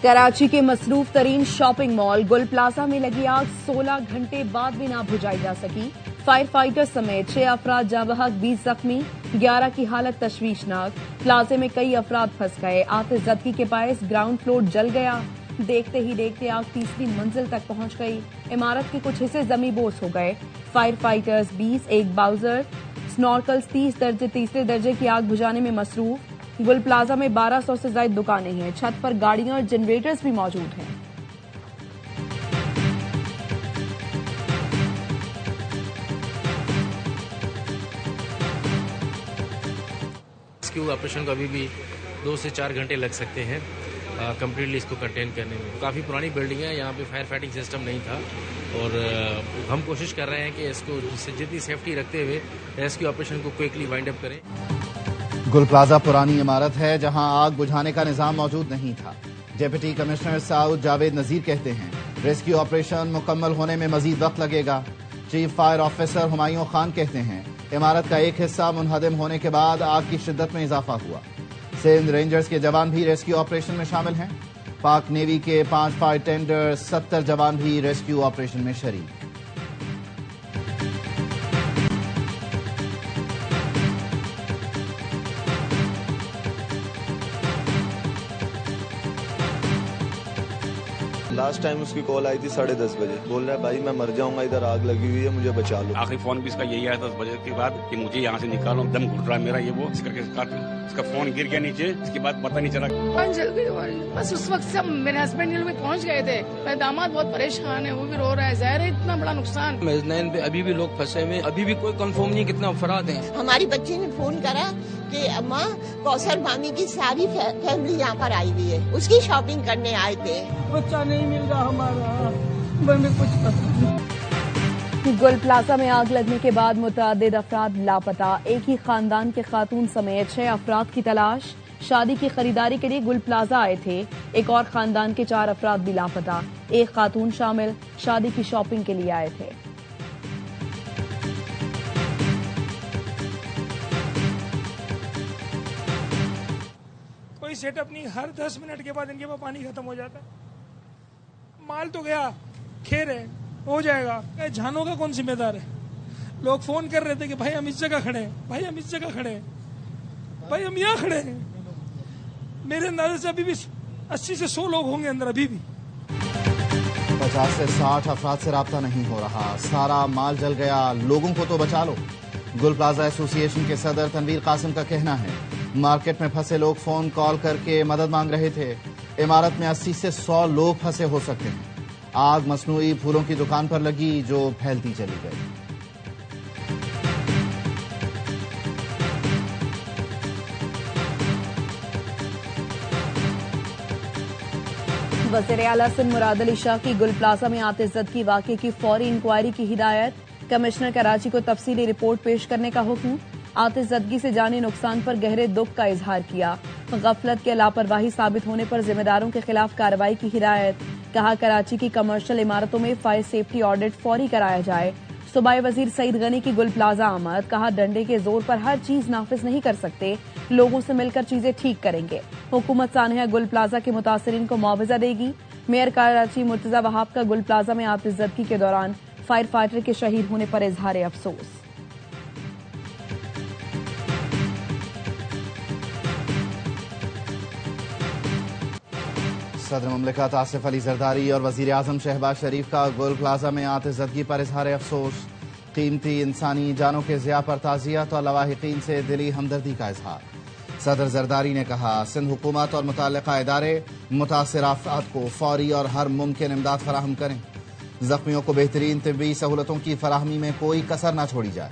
कराची के मसरूफ तरीन शॉपिंग मॉल गुल प्लाजा में लगी आग 16 घंटे बाद भी ना बुझाई जा सकी। फायर फाइटर समेत 6 अफराद जाँ बहक, 20 जख्मी, 11 की हालत तशवीशनाक। प्लाजे में कई अफराद फंस गए। आतिशज़दगी के बायस ग्राउंड फ्लोर जल गया। देखते ही देखते आग तीसरी मंजिल तक पहुंच गई। इमारत के कुछ हिस्से जमीबोस हो गए। फायर फाइटर्स 20, एक बाउजर, स्नॉर्कल्स 30 तीसरे दर्जे की आग बुझाने में मसरूफ। गुल प्लाजा में 1200 से ज्यादा दुकानें हैं। छत पर गाड़ियां और जनरेटर्स भी मौजूद हैं। रेस्क्यू ऑपरेशन को अभी भी 2 से 4 घंटे लग सकते हैं कंप्लीटली इसको कंटेन करने में। काफ़ी पुरानी बिल्डिंग है, यहाँ पे फायर फाइटिंग सिस्टम नहीं था और हम कोशिश कर रहे हैं कि इसको जितनी सेफ्टी रखते हुए रेस्क्यू ऑपरेशन को क्विकली वाइंड अप करें। गुल प्लाजा पुरानी इमारत है जहां आग बुझाने का निजाम मौजूद नहीं था। डिप्टी कमिश्नर साउद जावेद नजीर कहते हैं रेस्क्यू ऑपरेशन मुकम्मल होने में मजीद वक्त लगेगा। Chief fire officer Humayun Khan कहते हैं इमारत का एक हिस्सा मुनहदम होने के बाद आग की शिद्दत में इजाफा हुआ। सिंध रेंजर्स के जवान भी रेस्क्यू ऑपरेशन में शामिल हैं। पाक नेवी के 5 फायर टेंडर, 70 जवान भी रेस्क्यू ऑपरेशन में शरीक। लास्ट टाइम उसकी कॉल आई थी 10:30 बजे। बोल रहा है भाई मैं मर जाऊंगा, इधर आग लगी हुई है, मुझे बचा लो। आखिरी फोन भी इसका यही आया 10 बजे के बाद कि मुझे यहाँ से निकालो, दम घुट रहा है मेरा, ये वो इस करके इसका फोन गिर गया नीचे। इसके बाद पता नहीं चला जल गई। बस उस वक्त सब मेरे हस्बैंड लोग पहुँच गए थे। मेरा दामाद बहुत परेशान है, वो भी रो रहा है। ज़ाहिर है इतना बड़ा नुकसान। मेज़नैन पे अभी भी लोग फंसे हुए, अभी भी कोई कंफर्म नहीं कितना अफराद हैं। हमारी बच्ची ने फोन करा कि अम्मा कौसर मामी की सारी फैमिली यहाँ पर आई हुई है, उसकी शॉपिंग करने आए थे। बच्चा नहीं मिल रहा हमारा, कुछ पता नहीं। गुल प्लाजा में आग लगने के बाद मुतअद्दिद अफराद लापता। एक ही खानदान के खातून समेत 6 अफराद की तलाश। शादी की खरीदारी के लिए गुल प्लाजा आए थे। एक और खानदान के 4 अफराद भी लापता। एक खातून शामिल शादी की शॉपिंग के लिए आए थे। कोई सेटअप नहीं, हर 10 मिनट के बाद इनके पास पानी खत्म हो जाता है। माल तो गया, खेर है, हो जाएगा। जानों का कौन जिम्मेदार है? लोग फोन कर रहे थे कि भाई हम इस जगह खड़े हैं, भाई हम इस जगह खड़े हैं, भाई हम यहाँ खड़े हैं। मेरे अंदाजे से अभी भी 80 से 100 लोग होंगे अंदर अभी भी। 50 से 60 अफराद से राब्ता नहीं हो रहा। सारा माल जल गया, लोगों को तो बचा लो। गुल प्लाजा एसोसिएशन के सदर तनवीर कासिम का कहना है मार्केट में फंसे लोग फोन कॉल करके मदद मांग रहे थे। इमारत में 80 से 100 लोग फंसे हो सकते हैं। आग मसनूई फूलों की दुकान पर लगी जो फैलती चली गई। वज़ीर आला सिंध मुराद अली शाह की गुल प्लाजा में आतिशज़दगी वाक़े की फौरी इंक्वायरी की हिदायत। कमिश्नर कराची को तफसीली रिपोर्ट पेश करने का हुक्म। आतिशज़दगी से जानी नुकसान पर गहरे दुख का इजहार किया। गफलत या लापरवाही साबित होने पर जिम्मेदारों के खिलाफ कार्रवाई की हिदायत। कहा कराची की कमर्शियल इमारतों में फायर सेफ्टी ऑडिट फौरी कराया जाए। सूबाई वजीर सईद गनी की गुल प्लाजा आमद। कहा डंडे के जोर पर हर चीज नाफिज नहीं कर सकते, लोगों से मिलकर चीजें ठीक करेंगे। हुकूमत सानहा गुल प्लाजा के मुतासरीन को मुआवजा देगी। मेयर कराची मुर्तजा वहाब का गुल प्लाजा में आतिशज़दगी के दौरान फायर फाइटर के शहीद होने पर इजहार अफसोस। सदर मुमलिकत आसिफ अली जरदारी और वजीर आजम शहबाज शरीफ का गुल प्लाजा में आतिशज़दगी पर इजहार अफसोस। कीमती इंसानी जानों के ज़िया पर ताज़ियत और लवाहिकीन से दिली हमदर्दी का इजहार। सदर जरदारी ने कहा सिंध हुकूमत और मुतल्लिका इदारे मुतासिर अफराद को फौरी और हर मुमकिन इमदाद फराहम करें। जख्मियों को बेहतरीन तिब्बी सहूलतों की फराहमी में कोई कसर न छोड़ी जाए।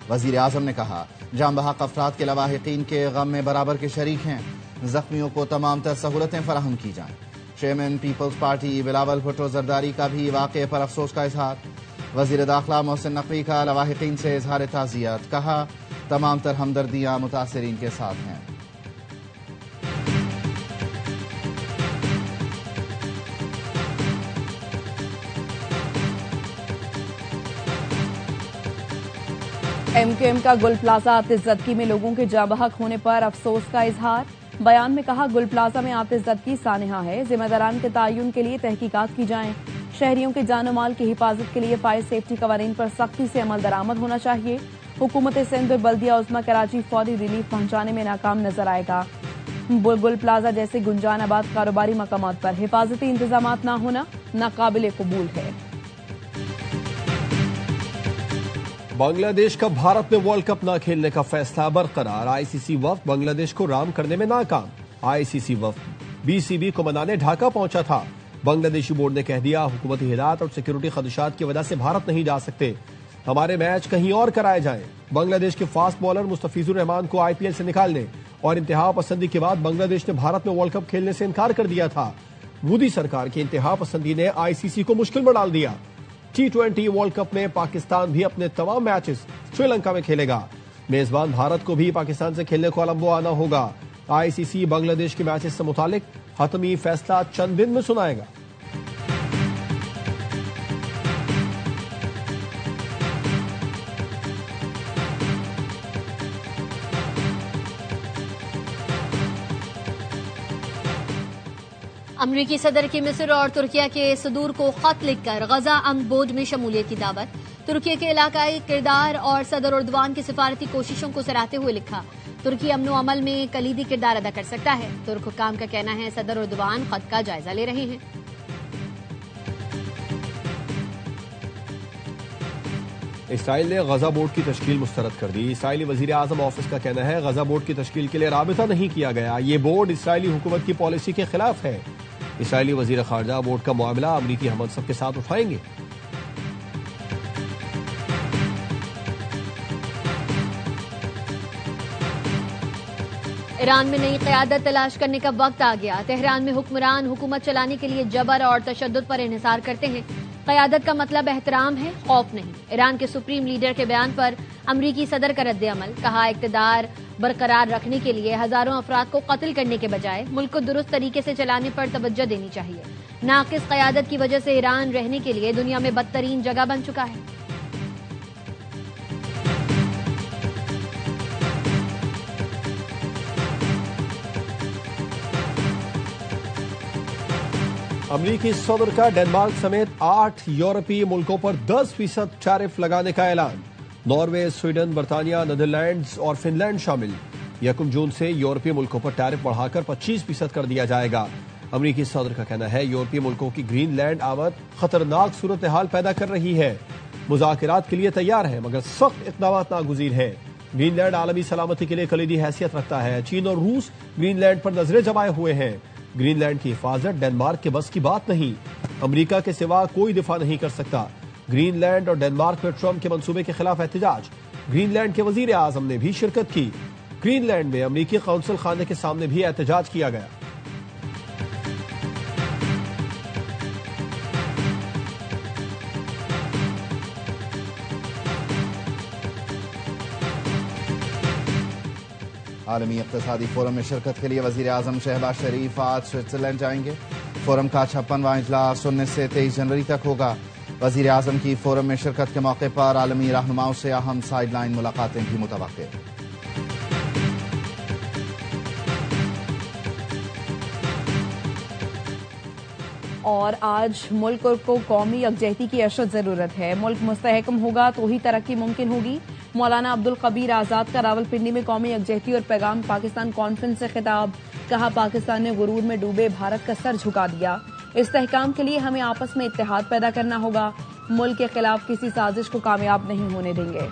वजीर आजम ने कहा जाँ बहक अफराद के लवाहिकीन के गम में बराबर के शरीक हैं। जख्मियों को तमाम तर सहूलतें फराहम की जाएं। Chairman Peoples Party Bilawal Bhutto Zardari का भी वाक़े पर अफसोस का इजहार। वजीर दाखिला मोहसिन नकवी का लवाहिकीन से इजहार ताज़ियत। कहा तमाम तर हमदर्दियाँ मुतासरीन के साथ हैं। MQM का गुल प्लाजा आतिशज़दगी में लोगों के जाँ बहक होने पर अफसोस का इजहार। बयान में कहा, गुल प्लाजा में आतिशज़दगी सानहा है, जिम्मेदारान के तयन के लिए तहकीकात की जाएं। शहरियों के जानो माल की हिफाजत के लिए फायर सेफ्टी कवानीन पर सख्ती से अमल दरामद होना चाहिए। हुकूमत सिंध और बल्दिया उज़्मा कराची फौरी रिलीफ पहुंचाने में नाकाम नजर आएगा। गुल प्लाजा जैसे गुंजानाबाद कारोबारी मकामात पर हिफाजती इंतजाम न होना नाकाबिल कबूल है। बांग्लादेश का भारत में वर्ल्ड कप न खेलने का फैसला बरकरार। आईसीसी वफ्द बांग्लादेश को राम करने में नाकाम। आईसीसी वफ्द बीसीबी को मनाने ढाका पहुंचा था। बांग्लादेशी बोर्ड ने कह दिया, हुकूमती हिदायत और सिक्योरिटी खदशात की वजह से भारत नहीं जा सकते, हमारे मैच कहीं और कराए जाएं। बांग्लादेश के फास्ट बॉलर मुस्तफिजुर रहमान को आईपीएल से निकालने और इंतहा पसंदी के बाद बांग्लादेश ने भारत में वर्ल्ड कप खेलने से इनकार कर दिया था। मोदी सरकार की इंतहा पसंदी ने आईसीसी को मुश्किल में डाल दिया। T20 वर्ल्ड कप में पाकिस्तान भी अपने तमाम मैचेस श्रीलंका में खेलेगा। मेजबान भारत को भी पाकिस्तान से खेलने कोलंबो आना होगा। आईसीसी बांग्लादेश के मैचेस से मुतालिक हतमी फैसला चंद दिन में सुनाएगा। अमरीकी सदर की मिस्र और तुर्किया के सदूर को खत लिखकर गजा अमन बोर्ड में शमूलियत की दावत। तुर्की के इलाकाई किरदार और सदर उर्दवान की सिफारती कोशिशों को सराहते हुए लिखा, तुर्की अमन व अमल में कलीदी किरदार अदा कर सकता है। तुर्क हुकाम का कहना है सदर उर्दवान खत का जायजा ले रहे हैं। इसराइल ने गजा बोर्ड की तश्कील मुस्तरद कर दी। इसराइली वजीर आजम ऑफिस का कहना है, गजा बोर्ड की तश्कील के लिए राबिता नहीं किया गया। ये बोर्ड इसराइली हुकूमत की पॉलिसी के खिलाफ है। इसराइली वजीर खारजा बोर्ड का मामला अमरीकी हमसफ़ के साथ उठाएंगे। ईरान में नई क़यादत तलाश करने का वक्त आ गया। तेहरान में हुक्मरान हुकूमत चलाने के लिए जबर और तशद्दुद पर इन्हिसार करते हैं। क़यादत का मतलब एहतराम है, खौफ नहीं। ईरान के सुप्रीम लीडर के बयान पर अमरीकी सदर का रद्द अमल। कहा, इक़्तिदार बरकरार रखने के लिए हजारों अफराद को कत्ल करने के बजाय मुल्क को दुरुस्त तरीके से चलाने पर तवज्जो देनी चाहिए। नाकिस क़यादत की वजह से ईरान रहने के लिए दुनिया में बदतरीन जगह बन चुका है। अमरीकी सदर का डेनमार्क समेत 8 यूरोपीय मुल्कों पर 10% टैरिफ लगाने का ऐलान। नॉर्वे, स्वीडन, बर्तानिया, नीदरलैंड्स और फिनलैंड शामिल। 1 जून से यूरोपीय मुल्कों पर टैरिफ बढ़ाकर 25% कर दिया जाएगा। अमरीकी सदर का कहना है, यूरोपीय मुल्कों की ग्रीनलैंड आमद खतरनाक सूरत हाल पैदा कर रही है। मुज़ाकरात के लिए तैयार है मगर सख्त इक़दाम नागुज़ीर है। ग्रीनलैंड आलमी सलामती के लिए कलीदी हैसियत रखता है। चीन और रूस ग्रीनलैंड पर नजरें जमाए हुए हैं। ग्रीनलैंड की हिफाजत डेनमार्क के बस की बात नहीं। अमेरिका के सिवा कोई दिफा नहीं कर सकता। ग्रीनलैंड और डेनमार्क में ट्रंप के मंसूबे के खिलाफ एहतजाज। ग्रीनलैंड के वजीर आजम ने भी शिरकत की। ग्रीनलैंड में अमेरिकी कौंसल खाने के सामने भी एहतजाज किया गया। आलमी इक़्तिसादी फोरम में शिरकत के लिए वज़ीर आज़म शहबाज शरीफ आज स्विट्जरलैंड जाएंगे। फोरम का 56वां इजलास 19 से 23 जनवरी तक होगा। वज़ीर आज़म की फोरम में शिरकत के मौके पर आलमी रहनुमाओं से अहम साइडलाइन मुलाकातें भी मुतवक्के। और आज मुल्क को कौमी यकजहती की अशद जरूरत है। मुल्क मुस्तहकम होगा तो ही तरक्की मुमकिन होगी। मौलाना अब्दुल कबीर आजाद का रावलपिंडी में कौमी यकजहती और पैगाम पाकिस्तान कॉन्फ्रेंस से खिताब। कहा, पाकिस्तान ने गुरूर में डूबे भारत का सर झुका दिया। इस्तेहकाम के लिए हमें आपस में इत्तेहाद पैदा करना होगा। मुल्क के खिलाफ किसी साजिश को कामयाब नहीं होने देंगे।